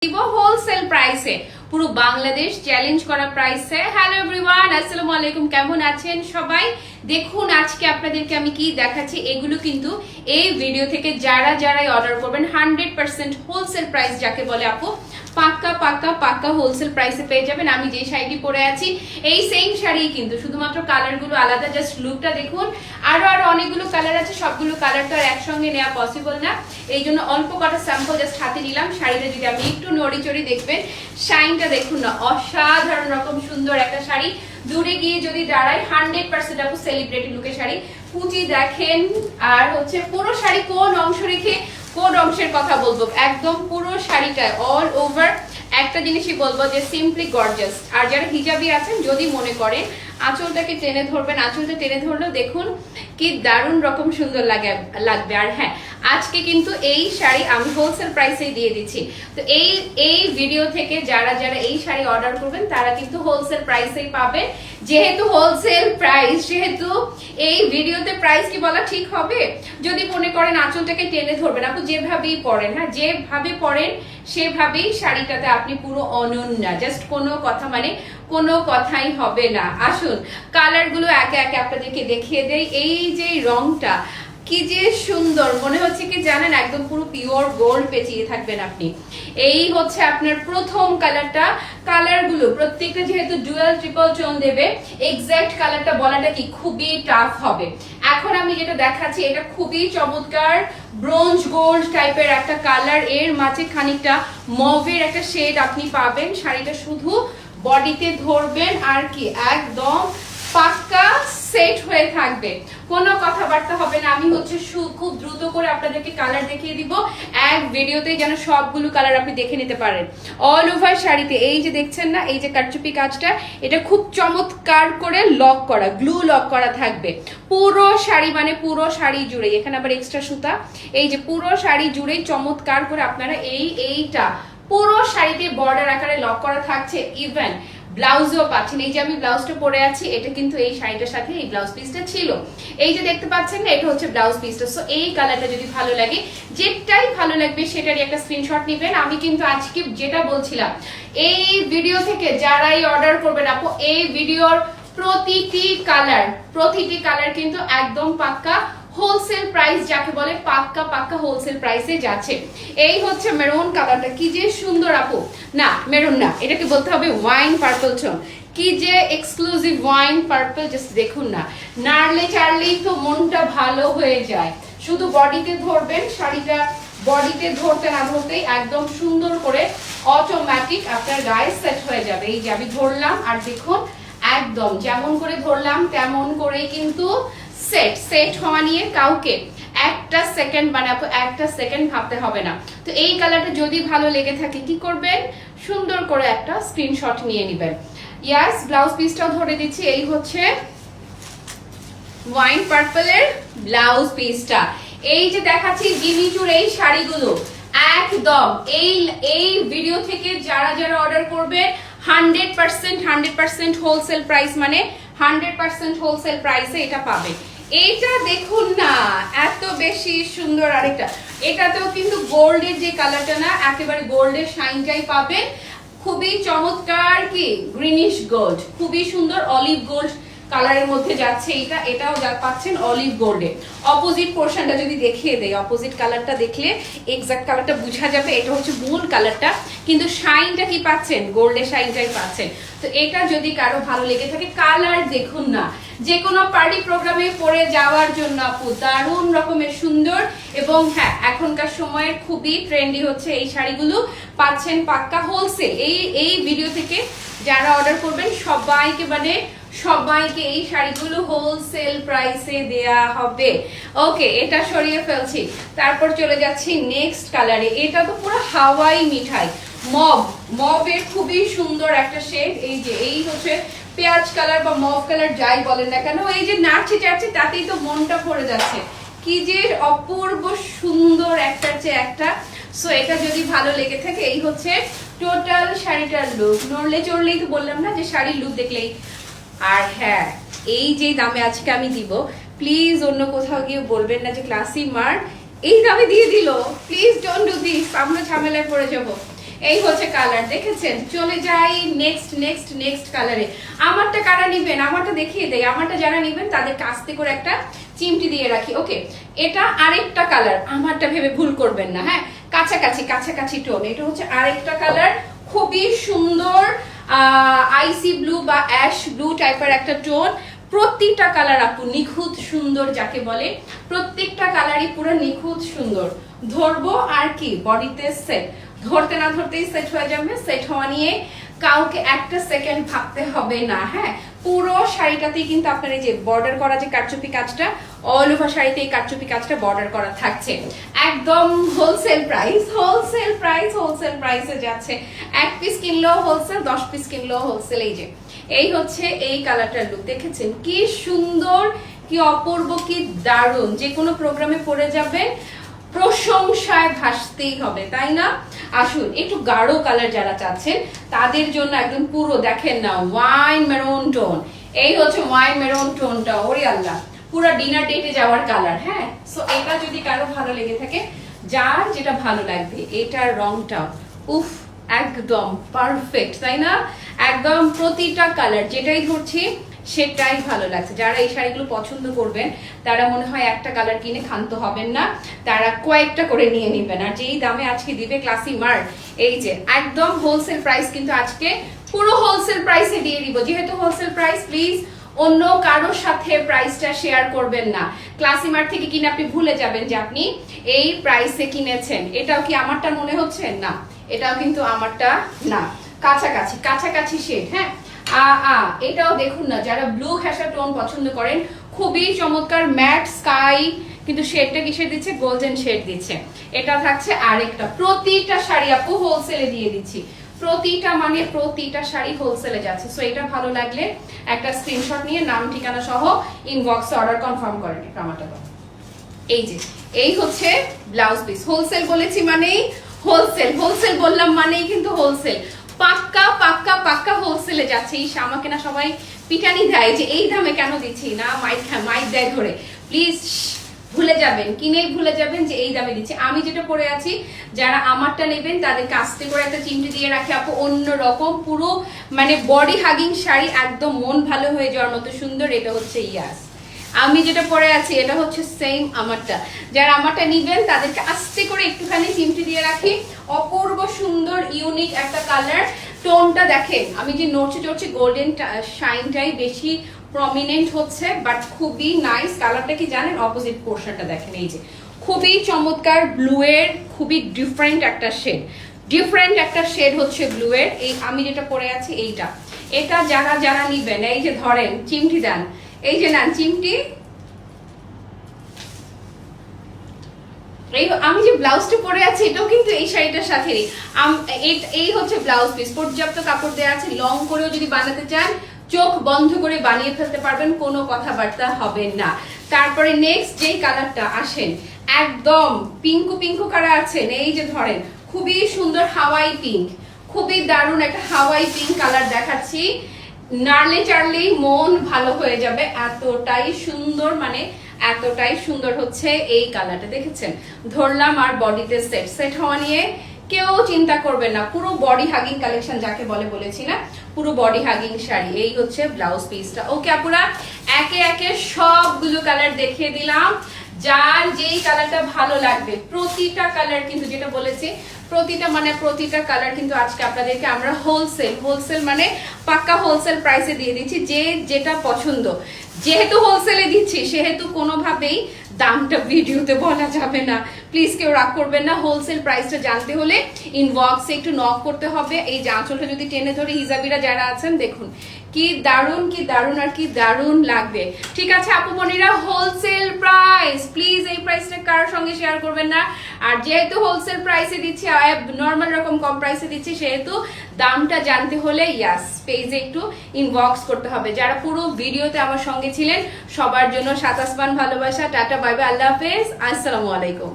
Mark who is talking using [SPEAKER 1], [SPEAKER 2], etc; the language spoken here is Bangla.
[SPEAKER 1] দিব হোলসেল প্রাইসে, পুরো বাংলাদেশ চ্যালেঞ্জ করা প্রাইসে। হ্যালো এভরিওয়ান, আসসালামু আলাইকুম, কেমন আছেন সবাই? দেখুন আজকে আপনাদেরকে আমি কি দেখাচ্ছি, এগুলো কিন্তু এই ভিডিও থেকে যারাই অর্ডার করবেন 100% হোলসেল প্রাইস যাকে বলে আপু, পাক্কা পাক্কা পাক্কা হোলসেল প্রাইসে পেয়ে যাবেন। আমি যে শাড়িটি পরে আছি এই সেম শাড়ি, কিন্তু শুধুমাত্র কালারগুলো আলাদা, জাস্ট লুকটা দেখুন। আরো অনেকগুলো কালার আছে, সবগুলো কালার তো আর একসঙ্গে নেওয়া পসিবল না, এই জন্য অল্প কটা স্যাম্পল জাস্ট হাতে নিলাম। শাড়িটা যদি আমি একটু নড়িচড়ি দেখবেন, শাইনটা দেখুন না, অসাধারণ রকম সুন্দর একটা শাড়ি। দূরে গিয়ে যদি দাঁড়াই 100% আপু সেলিব্রিটি লুকের শাড়ি। কুচি দেখেন, আর হচ্ছে পুরো শাড়ি কোন অংশ রেখে কোন অংশের কথা বলবো, একদম পুরো শাড়িটা অল ওভার একটা জিনিসই বলবো যে সিম্পলি গর্জাস। আর যারা হিজাবি আছেন যদি মনে করেন আঁচলটাকে টেনে ধরবেন, আঁচলটা টেনে ধরলেও দেখুন কি দারুণ রকম সুন্দর লাগবে। আর হ্যাঁ, আজকে কিন্তু এই শাড়ি আমি হোলসেল প্রাইসেই দিয়ে দিচ্ছি। তো এই ভিডিও থেকে যারা এই শাড়ি অর্ডার করবেন তারা কিন্তু হোলসেল প্রাইসেই পাবেন। যেহেতু হোলসেল প্রাইস, সেহেতু এই ভিডিওতে প্রাইস কি বলা ঠিক হবে? যদি মনে করেন আঁচলটাকে টেনে ধরবেন, আপনি যেভাবেই পরেন, হ্যাঁ যেভাবে পরেন সেভাবেই শাড়িটাতে আপনি পুরো অনন্য, জাস্ট কোনো কথা মানে কোনো কথাই হবে না। আসুন কালার গুলো একে একে আপনাদেরকে দেখিয়ে দেই। এই যে রংটা কি যে সুন্দর, মনে হচ্ছে কি জানেন, একদম পুরো পিওর গোল্ড পেঁচিয়ে থাকবেন আপনি। এই হচ্ছে আপনার প্রথম কালারটা। কালারগুলো প্রত্যেকটা যেহেতু ডুয়াল ট্রিপল টোন দেবে, এক্সাক্ট কালারটা বলাটা কি খুবই টাফ হবে। এখন আমি যেটা দেখাচ্ছি এটা খুবই চমৎকার ব্রোঞ্জ গোল্ড টাইপের একটা কালার, এর মাঝে খানিকটা মভের একটা শেড আপনি পাবেন। শাড়িটা শুধু বডিতে ধরবেন আর কি একদম পাক্কা সেট হয়ে থাকবে, কোনো কথাবার্তা হবে না। আমি হচ্ছে খুব দ্রুত করে আপনাদেরকে কালার দেখিয়ে দিব এক ভিডিওতে, যেন সবগুলো কালার আপনি দেখে নিতে পারেন। অল ওভার শাড়িতে এই যে দেখছেন না, এই যে কারচুপি কাজটা, এটা খুব চমৎকার করে লক করা, গ্লু লক করা থাকবে পুরো শাড়ি, মানে পুরো শাড়ি জুড়ে। এখানে আবার এক্সট্রা সুতা, এই যে পুরো শাড়ি জুড়ে চমৎকার করে আপনারা এইটা পুরো শাড়িতে বর্ডার আকারে লক করা থাকছে। ইভেন ব্লাউজও পাচ্ছেন, এই যে আমি ব্লাউজটা পরে আছি এটা কিন্তু এই শাড়িটার সাথে এই ব্লাউজ পিসটা ছিল, এই যে দেখতে পাচ্ছেন না, এটা হচ্ছে ব্লাউজ পিসটা। সো এই কালারটা যদি ভালো লাগে, যেটাই ভালো লাগবে সেটারই একটা স্ক্রিনশট নেবেন। আমি কিন্তু আজকে যেটা বলছিলাম, এই ভিডিও থেকে যারাই অর্ডার করবেন আপু, এই ভিডিওর প্রতিটি কালার কিন্তু একদম পাক্কা হোলসেল প্রাইস যাকে বলে, পাক্কা পাক্কা হোলসেল প্রাইসে যাচ্ছে। এই হচ্ছে মেরুন কালারটা, কি যে সুন্দর আপু, না মেরুন না, এটাকে বলতে হবে ওয়াইন পার্পল টোন, কি যে এক্সক্লুসিভ ওয়াইন পার্পল। জাস্ট দেখুন না, নাড়লে চাড়লেই তো মনটা ভালো হয়ে যায়। শুধু বডিতে ধরবেন, শাড়িটা বডিতে ধরতে না ধরতেই একদম সুন্দর করে অটোমেটিক আপনার গায়ে সেট হয়ে যাবে। এই যে আমি ধরলাম আর দেখুন একদম যেমন করে ধরলাম তেমন করেই কিন্তু সেট হওয়া নিয়ে কাউকে একটা সেকেন্ড বানাবো, একটা সেকেন্ড ভাবতে হবে না। তো এই কালারটা যদি ভালো লেগে থাকে কি করবেন, সুন্দর করে একটা স্ক্রিনশট নিয়ে নেবেন। ইয়াস, ব্লাউজ পিসটাও ধরে দিচ্ছি, এই হচ্ছে ওয়াইন পার্পলের ব্লাউজ পিসটা। এই যে দেখাচ্ছি জিমিচুর এই শাড়িগুলো একদম এই ভিডিও থেকে যারা অর্ডার করবে 100% হোলসেল প্রাইস, মানে 100% হোলসেল প্রাইসে এটা পাবে। এইটা দেখুন না, এত বেশি সুন্দর। আরেকটা, এটাতেও কিন্তু গোল্ডের যে কালারটা না, একেবারে গোল্ডের শাইনটাই পাবেন। খুবই চমৎকার কি গ্রিনিশ গোল্ড, খুবই সুন্দর অলিভ গোল্ড কালারের মধ্যে যাচ্ছে এটাও যা পাচ্ছেন অলিভ গোল্ডে। অপোজিট পোর্শনটা যদি দেখিয়ে দেয়, অপোজিট কালারটা দেখলে এক্সাক্ট কালারটা বোঝা যাবে। এটা হচ্ছে মূল কালারটা, কিন্তু শাইনটা কি পাচ্ছেন, গোল্ডের শাইনটাই পাচ্ছেন। তো এটা যদি কারো ভালো লেগে থাকে, কালার দেখুন না, যে কোনো পার্টি প্রোগ্রামে পরে যাওয়ার জন্য আপু দারুণ রকমের সুন্দর। এবং হ্যাঁ, এখনকার সময়ের খুবই ট্রেন্ডি হচ্ছে এই শাড়িগুলো, পাচ্ছেন পাক্কা হোলসেল। এই ভিডিও থেকে যারা অর্ডার করবেন সবাইকে এই শাড়িগুলো হোলসেল প্রাইসে দেয়া হবে। ওকে, এটা সরিয়ে ফেলছি, তারপর চলে যাচ্ছি নেক্সট কালারে। এটা তো পুরো হাওয়াই মিঠাই, মবের খুবই সুন্দর একটা শেড। এই যে এই হচ্ছে পেঁয়াজ কালার বা মভ কালার যাই বলেন না কেন, এই যে নাচছে চাচ্ছে তাতেই তো মনটা ভরে যাচ্ছে, কি যে অপূর্ব সুন্দর একটার চেয়ে একটা। সো এটা যদি ভালো লেগে থাকে, এই হচ্ছে টোটাল শাড়িটার লুক। নড়লে চড়লেই তো বললাম না যে শাড়ির লুক দেখলেই। আর হ্যাঁ, এই যে দামে আজকে আমি দিব, প্লিজ অন্য কোথাও গিয়ে বলবেন না যে ক্লাসি মার এই দামে দিয়ে দিল। প্লিজ ডোন্ট ডু দিস, আমরা ঝামেলায় পড়ে যাব। এই হচ্ছে কালার, দেখেছেন? চলে যাই নেক্সট নেক্সট নেক্সট কালারে। আমারটা কারা নিবেন, আমারটা দেখিয়ে দেয়। আমারটা যারা নিবেন তাদেরকে আস্তে করে একটা চিমটি দিয়ে রাখি। ওকে, এটা আরেকটা কালার, আমারটা ভেবে ভুল করবেন না। হ্যাঁ, কাছাকাছি কাছাকাছি টোন। এটা হচ্ছে আরেকটা কালার, খুবই সুন্দর আইসি ব্লু বা অ্যাশ ব্লু টাইপের একটা টোন। প্রত্যেকটা কালার আপু নিখুঁত সুন্দর যাকে বলে, প্রত্যেকটা কালারই পুরো নিখুঁত সুন্দর। ধরবো আর কি, বডিতে সেট, ধরতে না ধরতেই সেট হয়ে যাবে। সেট হওয়া নিয়ে কাউকে একটা সেকেন্ড ভাবতে হবে না। হ্যাঁ, পুরো শাড়িটাতেই কিন্তু আপনার এই যে বর্ডার করা যে কারচুপি কাজটা, অল ওভার শাড়িতে এই কারচুপি কাজটা বর্ডার করা থাকছে। একদম wholesale price, wholesale price, wholesale প্রাইসে যাচ্ছে। 1 পিস কিনলেও হোলসেল, 10 পিস কিনলেও হোলসেল। এই যে এই হচ্ছে এই কালারটার লুক, দেখেছেন কি সুন্দর, কি অপূর্ব, কি দারুণ। যে কোনো প্রোগ্রামে পরে যাবেন, প্রশংসায় ভাসতেই হবে, তাই না? আসুন, একটু গাঢ় কালার যারা চাচ্ছেন তাদের জন্য একদম পুরো দেখেন না ওয়াইন মেরুন টোন। এই হচ্ছে ওয়াইন মেরুন টোনটা, ওরে আল্লাহ, পুরো ডিনার ডেটে যাওয়ার কালার। হ্যাঁ, সো এটা যদি কারো ভালো লেগে থাকে, যার যেটা ভালো লাগবে, এটার রংটা উফ একদম পারফেক্ট, তাই না? একদম প্রতিটা কালার যেটাই ধরছি সেটাই ভালো লাগছে। যারা এই শাড়িগুলো পছন্দ করবেন তারা মনে হয় একটা কালার কিনে ক্ষান্ত হবেন না, তারা কয়েকটা করে নিয়ে নেবেন। আর যেই দামে আজকে দিবে ক্লাসি মার্ট, এই যে একদম হোলসেল প্রাইস, কিন্তু আজকে পুরো হোলসেল প্রাইসে দিয়ে দিব। যেহেতু হোলসেল প্রাইস, প্লিজ অন্য কারোর সাথে প্রাইসটা শেয়ার করবেন না। ক্লাসি মার্ট থেকে কিনে আপনি ভুলে যাবেন যে আপনি এই প্রাইসে কিনেছেন। এটাও কি আমারটা মনে হচ্ছে? না, এটাও কিন্তু আমারটা না, কাছাকাছি কাছাকাছি শেড। হ্যাঁ, এটাও দেখুন না, যারা ব্লু ঘেঁষা টোন পছন্দ করেন, খুবই চমৎকার ম্যাট স্কাই, কিন্তু শেডটা কিসের দিচ্ছে? গোল্ডেন শেড দিচ্ছে। এটা থাকছে আরেকটা। প্রতিটা শাড়ি আপু হোলসেলে দিয়ে দিচ্ছি, প্রতিটা মানে প্রতিটা শাড়ি হোলসেলে যাচ্ছে। সো এটা ভালো লাগলে একটা স্ক্রিনশট নিয়ে নাম ঠিকানা সহ ইনবক্সে অর্ডার কনফার্ম করেন। আমারটা এই যে এই হচ্ছে ব্লাউজ পিস। হোলসেল বলেছি মানেই হোলসেল, হোলসেল বললাম মানেই কিন্তু হোলসেল, পাক্কা পাক্কা পাক্কা হোলসেলে যাচ্ছে। এই আমাকে না সবাই পিটানি দেয় যে এই দামে কেন দিচ্ছি না, মাইক দেয় ধরে। প্লিজ ভুলে যাবেন, কিনেই ভুলে যাবেন যে এই দামে দিচ্ছি। আমি যেটা পরে আছি, যারা আমারটা নেবেন তাদের কাস্তে করে একটা চিমটি দিয়ে রাখে আপু, অন্য রকম পুরো মানে বডি হাগিং শাড়ি, একদম মন ভালো হয়ে যাওয়ার মতো সুন্দর। এটা হচ্ছে ইয়াস, আমি যেটা পরে আছি এটা হচ্ছে সেম আমারটা। যারা আমারটা নিবেন তাদেরকে আস্তে করে একটুখানি চিমটি দিয়ে রাখি। অপূর্ব সুন্দর ইউনিক একটা কালার। টোনটা দেখেন, আমি যে নড়ছে চড়ছে, গোল্ডেন শাইনটাই বেশি প্রমিনেন্ট হচ্ছে, বাট খুবই নাইস। কালারটা কি জানেন? অপোজিট পোর্শনটা দেখেন, এই যে খুবই চমৎকার ব্লু এর, খুবই ডিফারেন্ট একটা শেড, ডিফারেন্ট একটা শেড হচ্ছে ব্লু এর। এই আমি যেটা পরে আছি এইটা, এটা যারা যারা নিবেন, এই যে ধরেন চিমটি দেন, এই যে নেন চিমটি। আমি যে ব্লাউজটা পরে আছি এটাও কিন্তু এই শাড়িটার সাথে। এই হচ্ছে ব্লাউজ পিস, পর্যাপ্ত কাপড় দেওয়া আছে। লং করেও যদি বানাতে চান, চোখ বন্ধ করে বানিয়ে ফেলতে পারবেন, কোনো কথাবার্তা হবে না। তারপরে নেক্সট যেই কালারটা আসেন, একদম পিঙ্কু পিঙ্কু কালার আছেন, এই যে ধরেন খুবই সুন্দর হাওয়াই পিঙ্ক, খুবই দারুণ একটা হাওয়াই পিঙ্ক কালার দেখাচ্ছি। নাড়লে চাড়লেই মন ভালো হয়ে যাবে, এতটাই সুন্দর, মানে এতটাই সুন্দর হচ্ছে এই কালারটা। দেখেছেন, ধরলাম আর বডিতে সেট, সেট হওয়া নিয়ে কেউ চিন্তা করবে না। পুরো বডি হাগিং কালেকশন যাকে বলে, বলেছি না, পুরো বডি হাগিং শাড়ি। এই হচ্ছে ব্লাউজ পিসটা। ওকে আপুরা, একে একে সবগুলো কালার দেখিয়ে দিলাম। যার যেই কালারটা ভালো লাগবে, প্রতিটা কালার কিন্তু যেটা বলেছি, প্রতিটা মানে প্রতিটা কালার কিন্তু আজকে আপনাদেরকে আমরা হোলসেল, হোলসেল মানে পাক্কা হোলসেল প্রাইসে দিয়ে দিচ্ছি। যে যেটা পছন্দ, যেহেতু হোলসেলে দিচ্ছি সেহেতু কোনোভাবেই দামটা ভিডিওতে বলা যাবে না। প্লিজ কেউ রাগ করবেন না। হোলসেল প্রাইসটা জানতে হলে ইনবক্সে একটু নক করতে হবে। এই যে আঁচলটা যদি টেনে ধরে, হিজাবিরা যারা আছেন দেখুন কি দারুণ, কি দারুণ আর কি দারুণ লাগবে। ঠিক আছে আপু মনিরা, হোলসেল প্রাইস, প্লিজ এই প্রাইসটা কারোর সঙ্গে শেয়ার করবেন না। আর যেহেতু হোলসেল প্রাইসে দিচ্ছি, নর্মাল রকম কম প্রাইসে দিচ্ছি, সেহেতু দামটা জানতে হলে ইয়াস পেজে একটু ইনবক্স করতে হবে। যারা পুরো ভিডিওতে আমার সঙ্গে ছিলেন সবার জন্য সাত আসমান ভালোবাসা, টাটা, বাই বাই, আল্লাহ হাফেজ, আসসালামু আলাইকুম।